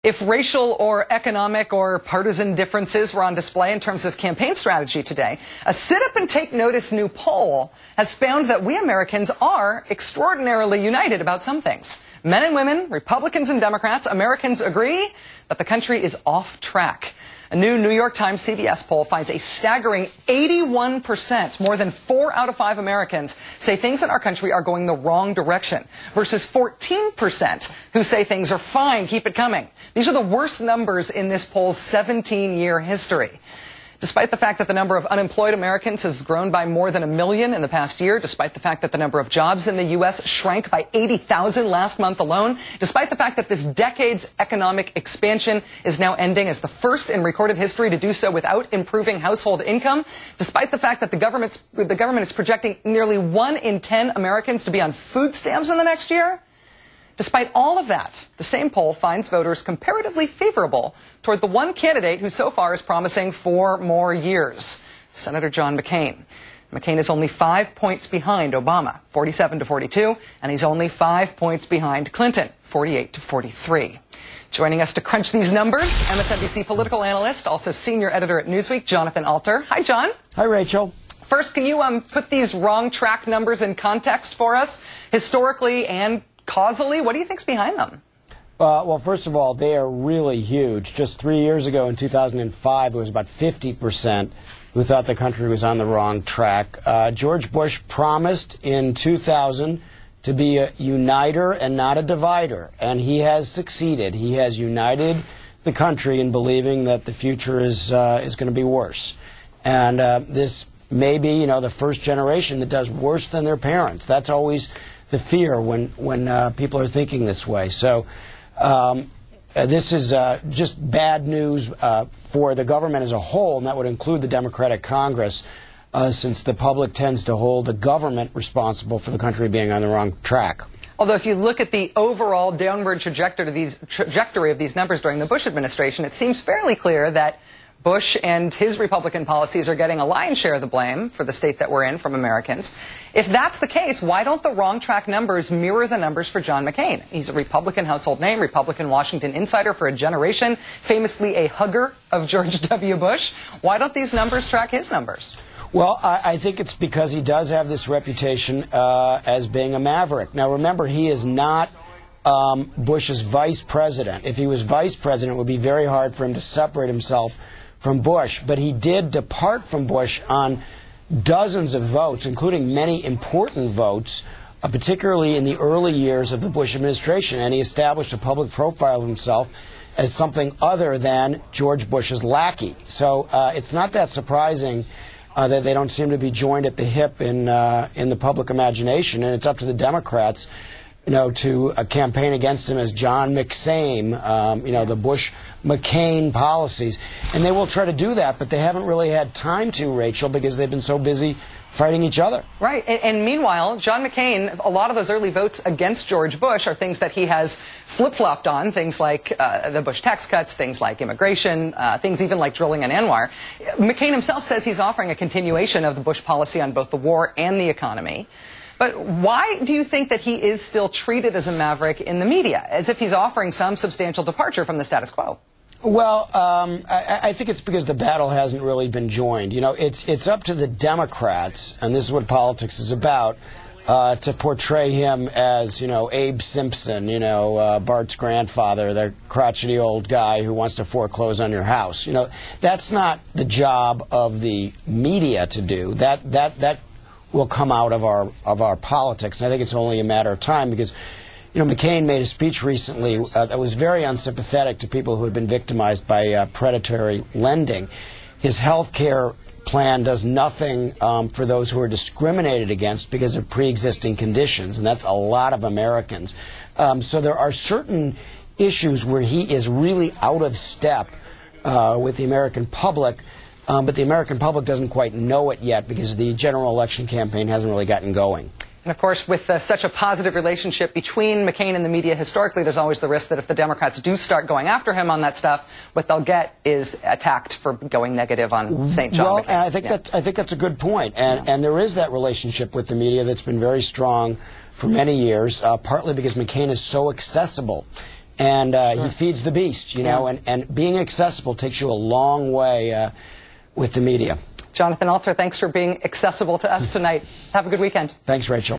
If racial or economic or partisan differences were on display in terms of campaign strategy today, a sit-up-and-take-notice new poll has found that we Americans are extraordinarily united about some things. Men and women, Republicans and Democrats, Americans agree that the country is off track. A new New York Times CBS poll finds a staggering 81%, more than 4 out of 5 Americans, say things in our country are going the wrong direction, versus 14% who say things are fine, keep it coming. These are the worst numbers in this poll's 17-year history. Despite the fact that the number of unemployed Americans has grown by more than 1 million in the past year, despite the fact that the number of jobs in the U.S. shrank by 80,000 last month alone, despite the fact that this decade's economic expansion is now ending as the first in recorded history to do so without improving household income, despite the fact that the government is projecting nearly 1 in 10 Americans to be on food stamps in the next year, despite all of that, the same poll finds voters comparatively favorable toward the one candidate who so far is promising 4 more years, Senator John McCain. McCain is only 5 points behind Obama, 47-42, and he's only 5 points behind Clinton, 48-43. Joining us to crunch these numbers, MSNBC political analyst, also senior editor at Newsweek, Johnathon Alter. Hi, John. Hi, Rachel. First, can you put these wrong track numbers in context for us, historically and causally? What do you think's behind them? Well, first of all, they are really huge. Just 3 years ago, in 2005, it was about 50% who thought the country was on the wrong track. George Bush promised in 2000 to be a uniter and not a divider, and he has succeeded. He has united the country in believing that the future is going to be worse. And this may be, the first generation that does worse than their parents. That's always the fear when people are thinking this way. So this is just bad news for the government as a whole, and that would include the Democratic Congress, since the public tends to hold the government responsible for the country being on the wrong track. Although if you look at the overall downward trajectory of these numbers during the Bush administration, it seems fairly clear that Bush and his Republican policies are getting a lion's share of the blame for the state that we're in from Americans. If that's the case, why don't the wrong track numbers mirror the numbers for John McCain? He's a Republican household name, Republican Washington insider for a generation, famously a hugger of George W. Bush. Why don't these numbers track his numbers? Well, I think it's because he does have this reputation as being a maverick. Now, remember, he is not Bush's vice president. If he was vice president, it would be very hard for him to separate himself from Bush, but he did depart from Bush on dozens of votes, including many important votes, particularly in the early years of the Bush administration, and he established a public profile of himself as something other than George Bush's lackey. So it's not that surprising that they don't seem to be joined at the hip in the public imagination, and it's up to the Democrats to campaign against him as John McCain, the Bush-McCain policies. And they will try to do that, but they haven't really had time to, Rachel, because they've been so busy fighting each other. Right. And meanwhile, John McCain, a lot of those early votes against George Bush are things that he has flip-flopped on, things like the Bush tax cuts, things like immigration, things even like drilling in Anwar. McCain himself says he's offering a continuation of the Bush policy on both the war and the economy. But why do you think that he is still treated as a maverick in the media, as if he's offering some substantial departure from the status quo? Well, I think it's because the battle hasn't really been joined. It's up to the Democrats, and this is what politics is about, to portray him as, Abe Simpson, Bart's grandfather, the crotchety old guy who wants to foreclose on your house. That's not the job of the media to do. That will come out of our politics, and I think it's only a matter of time because, McCain made a speech recently that was very unsympathetic to people who had been victimized by predatory lending. His health care plan does nothing for those who are discriminated against because of pre-existing conditions, and that's a lot of Americans. So there are certain issues where he is really out of step with the American public. But the American public doesn't quite know it yet because the general election campaign hasn't really gotten going. And, of course, with such a positive relationship between McCain and the media historically, there's always the risk that if the Democrats do start going after him on that stuff, what they'll get is attacked for going negative on St. John McCain. Well, I think that's a good point. And there is that relationship with the media that's been very strong for many years, partly because McCain is so accessible. and he feeds the beast, you know, and being accessible takes you a long way with the media. Johnathon Alter, thanks for being accessible to us tonight. Have a good weekend. Thanks, Rachel.